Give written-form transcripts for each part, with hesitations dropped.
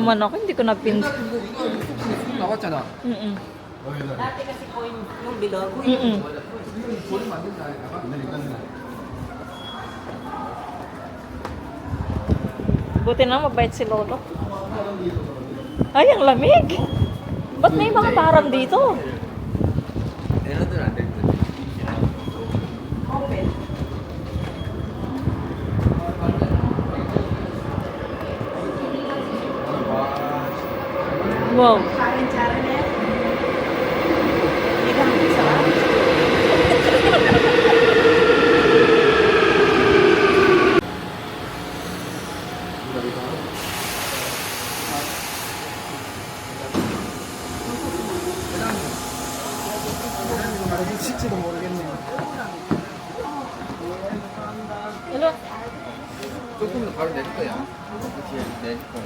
naman ako, hindi ko napindot. 이거 나왔잖아. Dati kasi coin yung bilog. 버리면 안 된다. Buti na mabait si Lolo. Ay, ang lamig! Ba't may mga param dito? 얘네들 안 될 듯. Wow. Kain-tsara na yan. Hindi ka masarap. 실지도 모르겠네요. Hello? 조금 더 바로 낼 거야. 뒤에 낼 거야.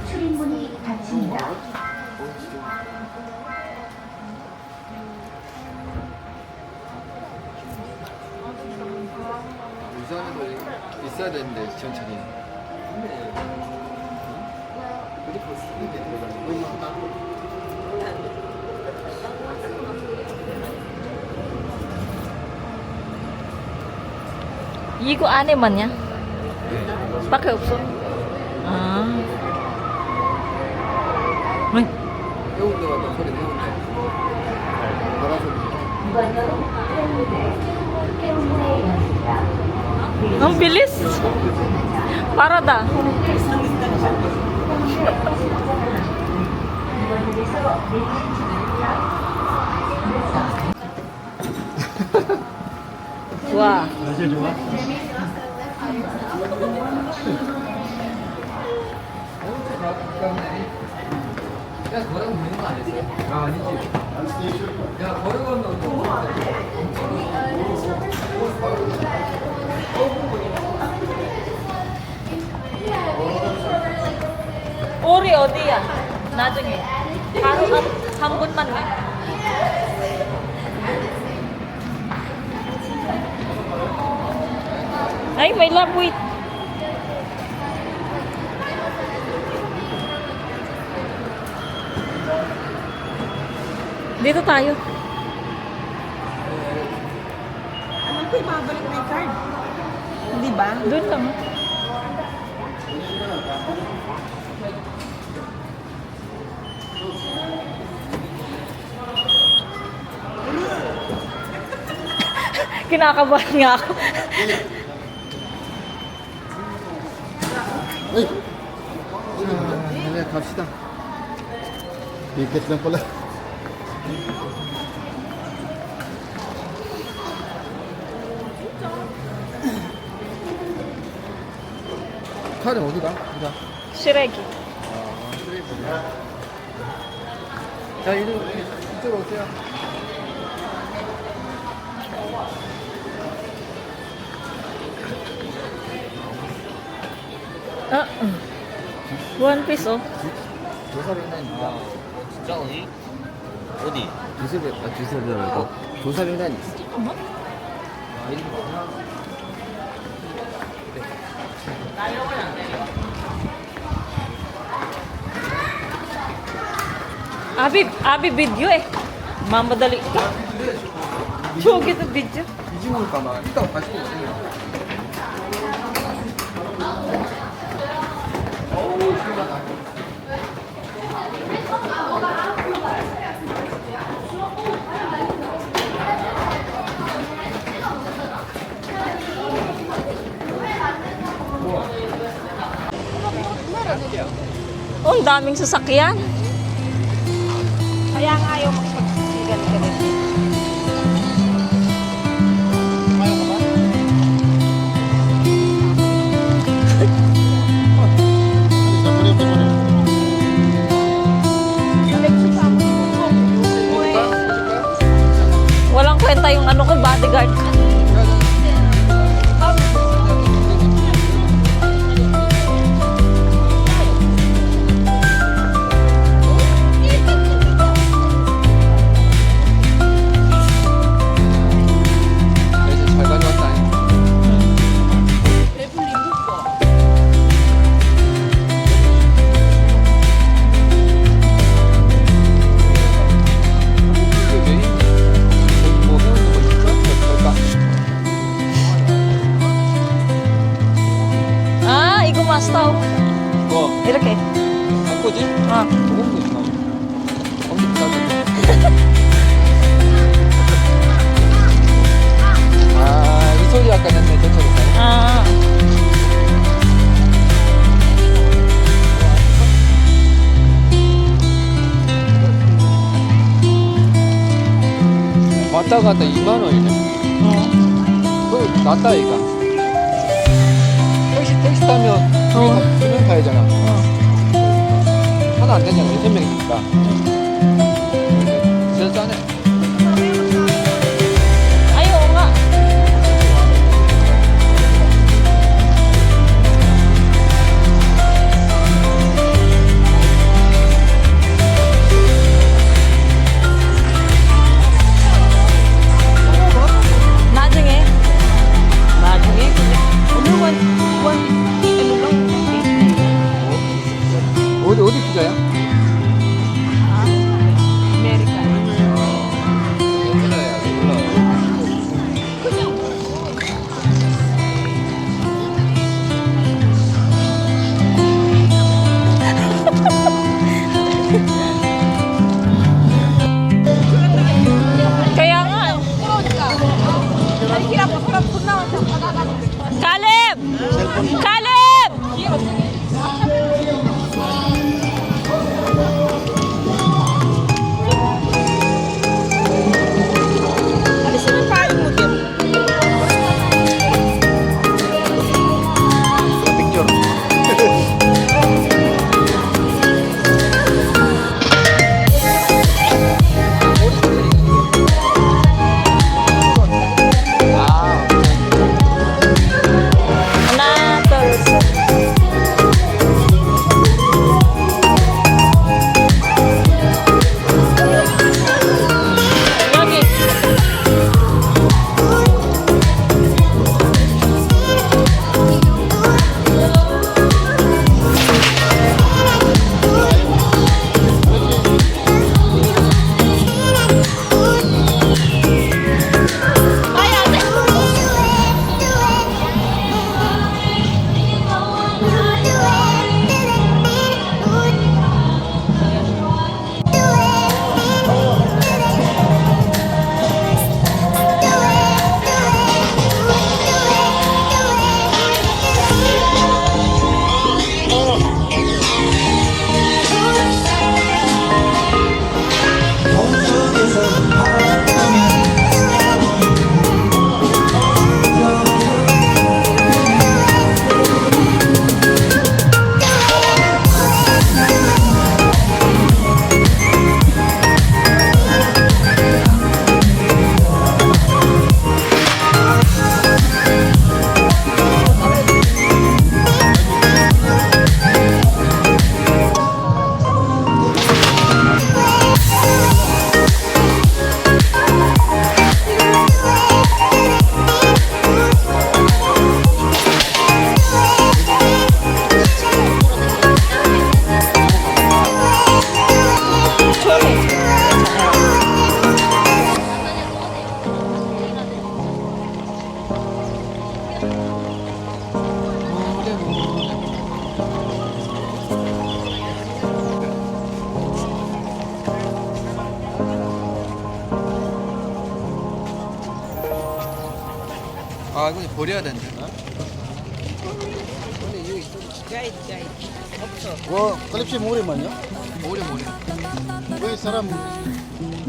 출입문이 닫힙니다. 유산에도 있어야 되는데 천천히. 어디 벌써 이게 들어가는 이거 안에만이야? 밖에 없어? 아. 왜? 해운대 왔다 소리 해운대. 바라소리. Ang bilis! Parada. Wah. 날씨 좋아? 야, 걸어가면 되는 거 아니었어요? 아, 아니지. 야, 걸어가면 우리 어디야? 나중에. 바로 한 분만 가. Ay, may labuit. Dito tayo. Alam ko ibabalik na yung card. Di ba? Doon lang. Kinakabahan nga ako. Ay! 자, 갑시다. Ticket lang pala. 카드 어디가? 어디가? 시래기. 아, 쓰레기구나. 자, 이쪽으로 오세요. Ah, One piece, oh. 조사백란. 아, 진짜 어디? 어디? 주사백란. 조사백란이 있어. Ano? 아, 이거 뭐야? Abi video eh. Mamadali ka. Jogi to video. 뒤집을까봐 이따가 다시 또 오세요. Oh, ang daming sasakyan. Kaya nga ayaw magpagsigan ka rin. Walang kwenta yung ano ko, bodyguard ka. 이제 잘 가져왔다. 1분리 묶어. 왔다 갔다 2만 원이네. 그거 낫다 이가. 택시 타면 두명 타야잖아. 하나 안 되잖아. 6명이니까. 진짜 싸네. Ay, oo nga. 나중에. 나중에. Ano, one, ano lang, 어디 투자야? American. 몰라요. Kaya nga. Caleb! Caleb! Alisin ang payong mo, Tim. Picture. 아, Haná, Tulsa. Lagi. 아 이거 버려야 된다. Guide. 와, 칼립시 뭐 오랜만이야? 모래. 왜 사람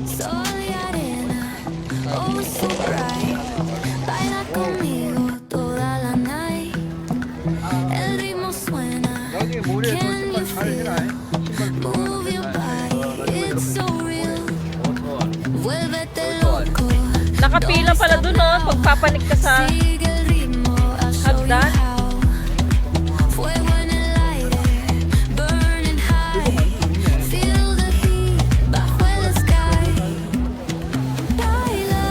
Soy arena, oh so bright. Baila conmigo toda la night. El ritmo suena. 나중에 모래 Can you feel? Move your body, it's so real. Vuélvete loco. Nakapila pala dun, oh. Pagpapanik ka sa Sigue el ritmo, I'll show you hagdan. how. Fuego en el aire, burning high. Feel the heat bajo el sky. Baila,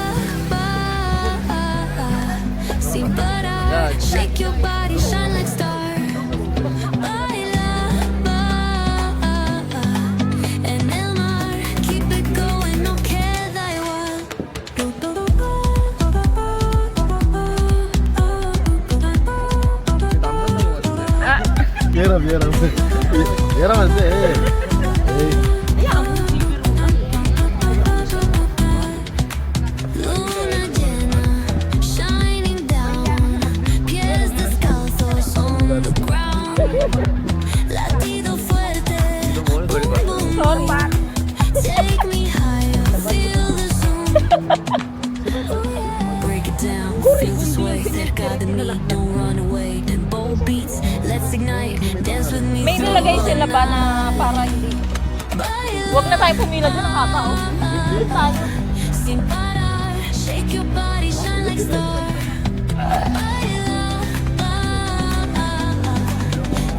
sin parar. Shake your body, shine like star. Baila, en el mar. Keep it going, no queda igual. 얘랑 얘랑 안 돼. 에이. Luna llena, shining down. Pies descalzos on the ground. Latido fuerte, boom, boom. Take me higher, feel the zoom. pala ba na para hindi? Huwag na tayo pumila doon ng kata, oh. Doon tayo. Sin parar, shake your body, shine like stars.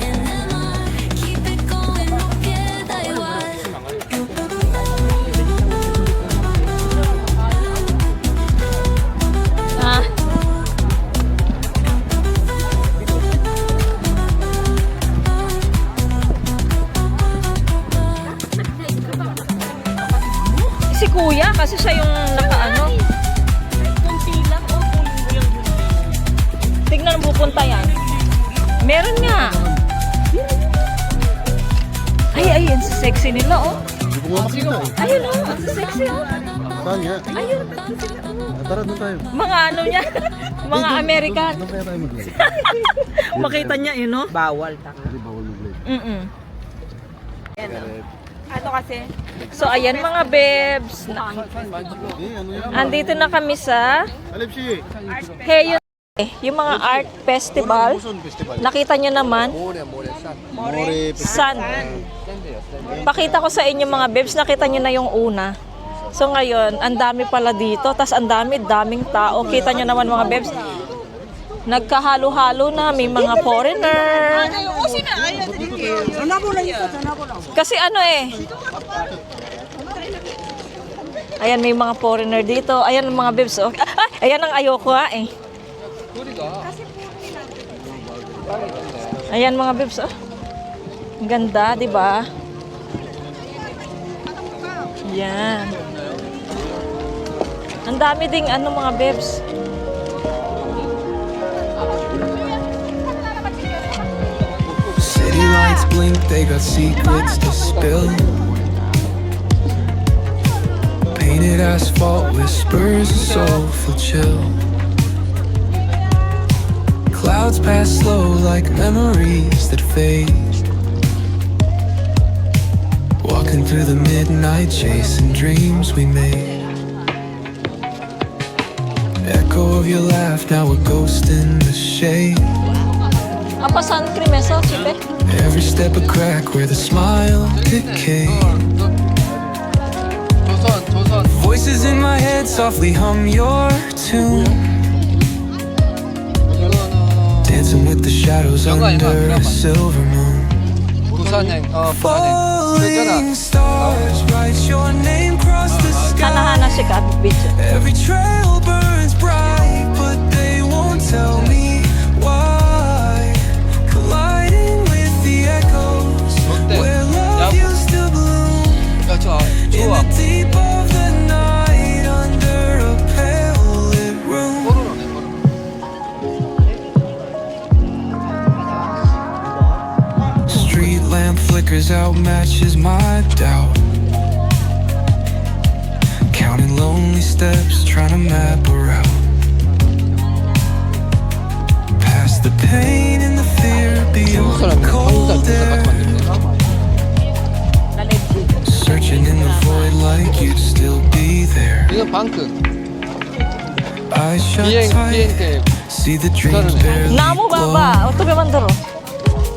En el mar, keep it going, no queda igual. Ah. Si Kuya, kasi siya yung nakaano. Kunti lang o kung yung Tignan mo pupunta yan. Meron nga. Ay, ang sexy nila, oh. Hindi ko nga makita eh. Ayun, oh. Ang sexy, oh. Saan nga? Ayun. Tara doon tayo. Mga ano niya. Mga American. Doon kaya tayo mag-live. Makita niya, yun, no? bawal ta. Hindi bawal mag-live. Mm-mm. Ano kasi? So, ayan mga bebs. Eh, ano yan? Andito na kami sa Alipsi. Heyo. Yung mga art festival. Muson Festival. Nakita nyo naman. More Sun. Pakita ko sa inyo mga bebs. Nakita nyo na yung una. So ngayon, ang dami pala dito. Tas ang daming tao. Kita nyo naman mga bebs. Nagkahalo-halo na. May mga foreigner. Kasi ano eh. Ayan, may mga foreigner dito. Ayan ang mga bebs. Oh. Ah, ayan ang ayoko ha eh. Ayan mga bebs. Oh. Ang ganda, di ba? Yan. Ang dami ding ano mga bebs. City lights blink, they got secrets to spill. Painted asphalt whispers a soulful chill. Clouds pass slow like memories that fade. Walking through the midnight, chasing dreams we made. Echo of your laugh, now a ghost in the shade. Apa sun cream eso, sipe? Every step a crack where the smile decayed. Voices in my head softly hum your tune. Dancing with the shadows under a silver moon. Falling stars write your name across the sky. Hana-hana si Kat Beach. Every trail burns bright, but they won't tell me why. Colliding with the echoes where love used to bloom. In the deep of the night, under a pale lit room. Street lamp flickers out, matches my doubt. Counting lonely steps, trying to map a route. Past the pain and the fear, beyond the cold air. Searching in the void like you'd still be there. 이거 방크. Eyes shut 비행 tight, 때 see the dreams barely Namu glow. baba. Otobe mandoro.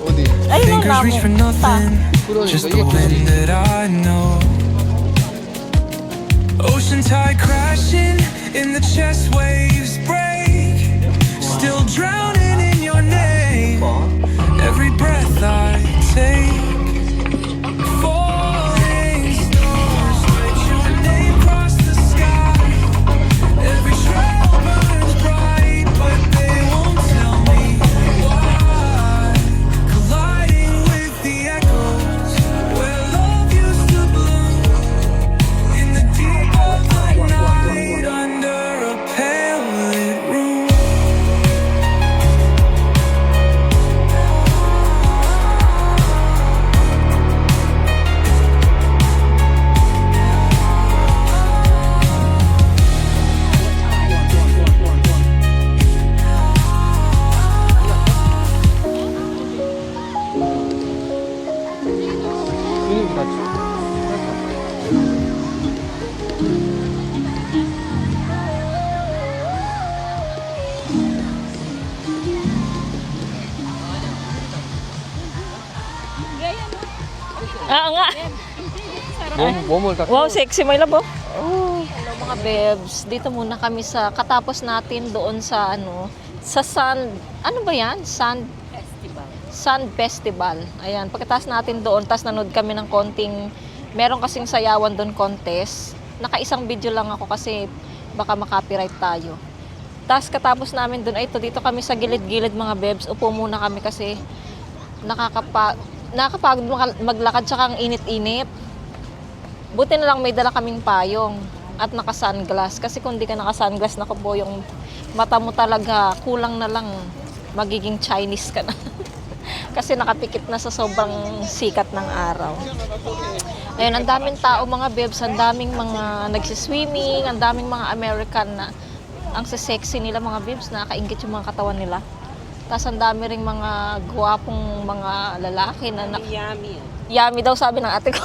어디? Ayun Fingers ang reach for namu. Ta. nothing, just the wind that I know. Ocean tide crashing, in the chest waves break. Still drowning in your name. Every breath I take. Falling stars write your name across the sky. Every trail burns bright, but they won't tell me why. Colliding with the echoes where love used to bloom. In the deep of the night, under a pale lit room. 몸을 다 Wow, sexy my love. Oh. Hello mga bebs. Dito muna kami sa katapos natin doon sa sa ano ba yan? Sun Festival. Ayan, pagkatapos natin doon, tas nanood kami ng konting, meron kasing sayawan doon contest. Naka-isang video lang ako kasi baka makopyright tayo. Tas katapos namin doon, ay ito, dito kami sa gilid-gilid mga bebs. Upo muna kami kasi nakakapagod maglakad tsaka ang init-init. Buti na lang may dala kaming payong at naka-sunglass. Kasi kung di ka naka-sunglass, naku po, yung mata mo talaga, kulang na lang, magiging Chinese ka na. Kasi nakapikit na sa sobrang sikat ng araw. Ayun, ang daming tao mga bebs, ang daming mga nagsiswimming, ang daming mga American na ang sexy nila mga bebs, nakakaingit yung mga katawan nila. Tapos ang dami ring mga gwapong mga lalaki na Yummy. yummy daw sabi ng ate ko.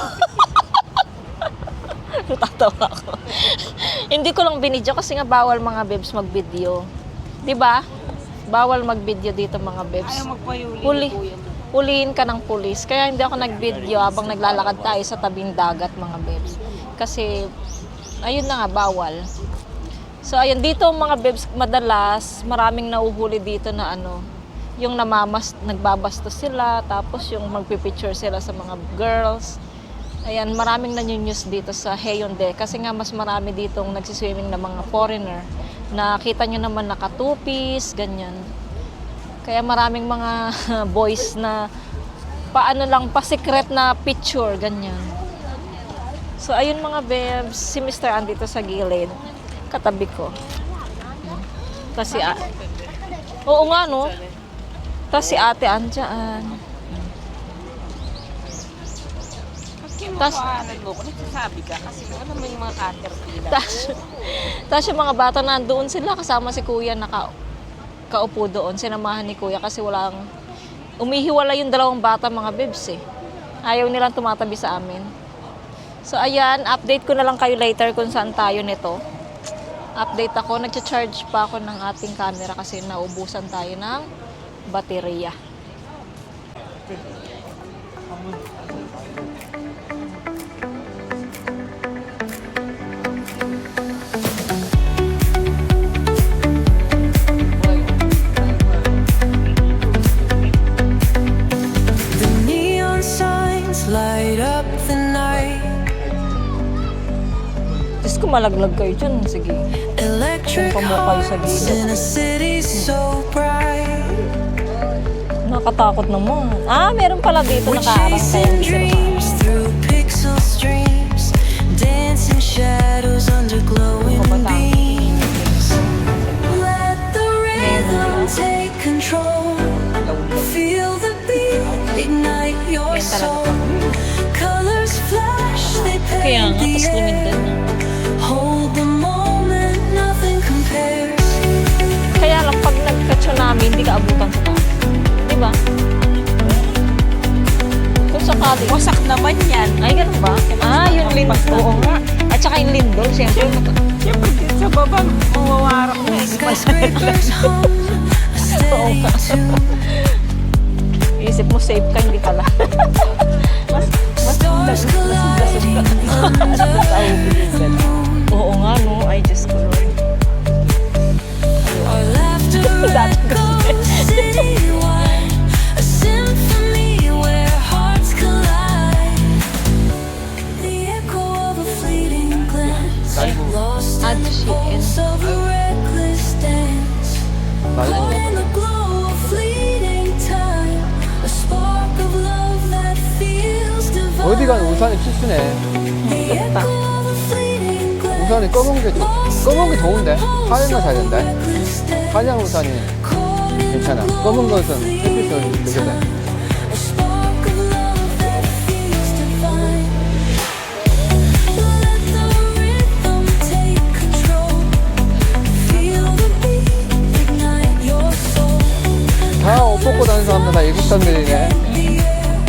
Natatawa ako. Hindi ko lang binidyo kasi nga bawal mga bebs mag-video. 'Di ba? Bawal mag-video dito mga bebs. Ayaw magpayuli. Hulihin ka ng pulis. Kaya hindi ako nag-video habang naglalakad tayo sa tabing dagat mga bebs. Kasi ayun na nga, bawal. So ayun, dito mga bebs, madalas maraming nauhuli dito na yung nagbabastos sila, tapos yung magpipicture sila sa mga girls. Ayan, maraming nanyunews dito sa Haeundae kasi nga mas marami ditong nagsiswimming na mga foreigner. Nakita nyo naman naka two-piece, ganyan. Kaya maraming mga boys na pa-secret na picture, ganyan. So ayun mga bebs, si Mr. andito sa gilid, katabi ko. Kasi oo nga no. Tapos si ate andyan. Kinukuhanan mo ko, nagsasabi ka kasi ano naman yung mga caterpillar. Tapos yung mga bata nandoon sila kasama si kuya nakaupo doon. Sinamahan ni kuya kasi umihiwala yung dalawang bata mga bebs eh. Ayaw nilang tumatabi sa amin. So ayan, update ko na lang kayo later kung saan tayo nito. Update ako, nagcha-charge pa ako ng ating camera kasi naubusan tayo ng baterya. The neon signs light up the night. Diyos ko, malaglag kayo dyan. Sige. Electric Kung pamuha kayo sa hearts gilid. in a city so bright. Nakatakot naman. Meron pala dito We're nakaarang kaya chasing dito dreams through pixel streams, dancing shadows under glowing beams. Let the rhythm take control. Feel the beat, ignite your soul. Colors flash, they Kaya paint nga, the tapos lumindan air. na. Hold the moment, nothing compares. Kaya lang, pag nagka-tsunami, hindi ka abutan sa taas. Diba? Kung sakali. Wasak naman yan. Ay, ganun ba? Yung lindol. Oo nga. At saka yung lindol, siyempre. Siyempre dito sa baba, mawawarak na eh. Skyscrapers hum a steady tune. Isip mo, safe ka, hindi pala. Stars colliding under the moon. Oo nga, no? Ay, Diyos ko, Lord. Our laughter echoes citywide, a symphony where hearts collide. The echo of a fleeting glance, lost in the pulse of a reckless dance. Caught in the glow of fleeting time, a spark of love that feels divine. 어디 가는 우산이 필수네. The echo of a fleeting glance, 우산이 검은 게 더운데 하얀 거 사야 된다. reckless dance. 하얀 우산이 괜찮아. 검은 것은 햇빛을 느껴 돼. A spark of love that feels divine. Let the rhythm take control. Feel the beat, ignite your soul. 다 옷 벗고 다니는 사람들 다 외국 사람들이네. The air,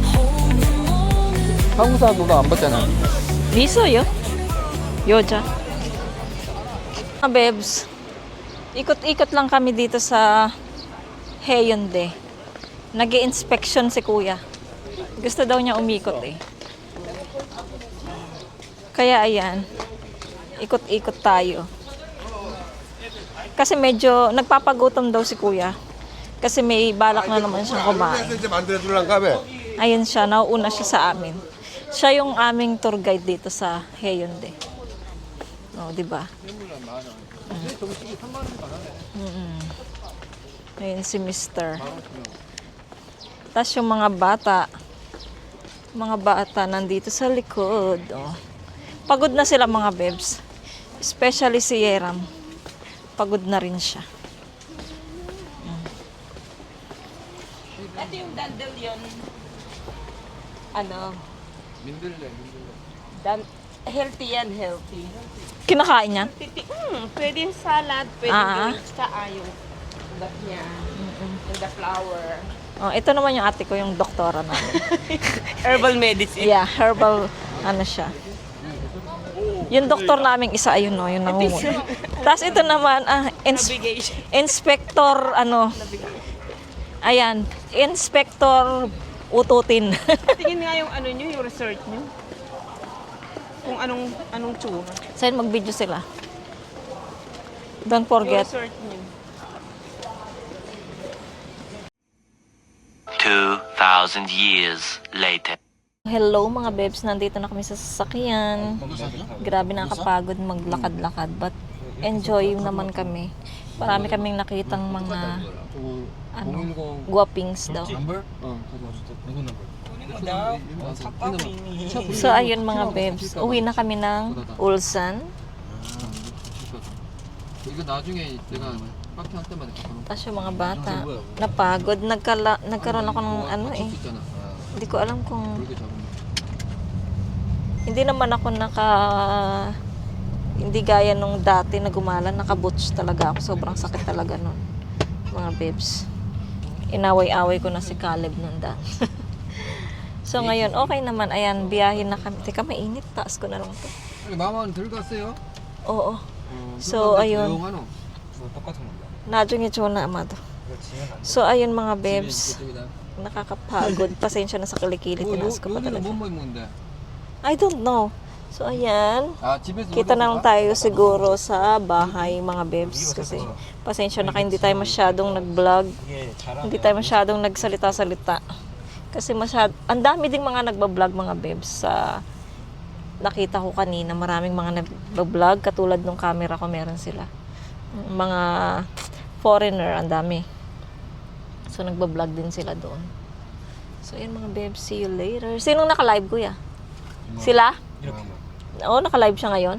hold the moment. 한국 사람들도 안 벗잖아. Misoyo. Yoja. Bebs, ikot-ikot lang kami dito sa Haeundae. Nag-i-inspection si kuya. Gusto daw niya umikot eh. Kaya ayan, ikot-ikot tayo. Kasi medyo nagpapagutom daw si kuya. Kasi may balak na naman siyang kumain. Ayun siya, nauuna siya sa amin. Siya yung aming tour guide dito sa Haeundae. Oh, di ba? Ayun si Mr. Tapos yung mga bata nandito sa likod. Oh. Pagod na sila mga bebs. Especially si Yeram. Pagod na rin siya. Ito yung dandelion. Ano? Healthy yan, healthy. Kinakain niya? Pwede yung salad, pwede Ah. yung yung ugat niya, and the flower. Oh, ito naman yung ate ko, yung doktora namin. Herbal medicine. Yeah, herbal, ano siya. Yung doktor namin isa, ayun no, yung nangungulo. Tapos ito naman, Navigation. inspector, ayan, inspector ututin. Tingin nga yung ano nyo, yung research nyo. Kung anong tsura. Saan mag-video sila? Don't Yung forget. research nyo. 2,000 years later. Hello mga bebs, nandito na kami sa sasakyan. Grabe nakakapagod maglakad-lakad, but enjoy naman kami. Marami kaming nakitang mga guwapings daw. So ayun mga bebs, uwi na kami ng Ulsan. 이거 나중에 내가 카페 할 때마다 가끔 Tapos yung mga bata, napagod. Nagkaroon ako ng 수 있잖아. hindi ko alam kung, 그렇게 잡으면. hindi naman ako hindi gaya nung dati na gumalan, naka-boots talaga ako. Sobrang sakit talaga nun, mga bebs. Inaway-away ko na si Caleb nun dati. So ngayon, okay naman. Ayan, biyahin na kami. Teka, mainit. Taas ko na lang to. 마마는 들고 갔어요? Oo. So, ayun. 뭐 똑같은 건가? Nadyong ito na, amado. So, ayun mga bebs. Nakakapagod. Pasensya na sa kilikili. Tinaas ko pa 여기는 talaga. 뭐 먹는데? I don't know. So, ayan. 아 집에서 Kita na lang tayo siguro sa bahay, mga bebs. Kasi, pasensya na kayo, hindi tayo masyadong nag-vlog. Hindi tayo masyadong nagsalita-salita. Kasi ang dami ding mga nagbablog, mga bebs. Sa nakita ko kanina, maraming mga nagbablog. Katulad nung camera ko, meron sila. Mga foreigner, ang dami. So, nagbablog din sila doon. So, yun mga bebs. See you later. Sinong naka-live, kuya? Sila? Oo, naka-live siya ngayon.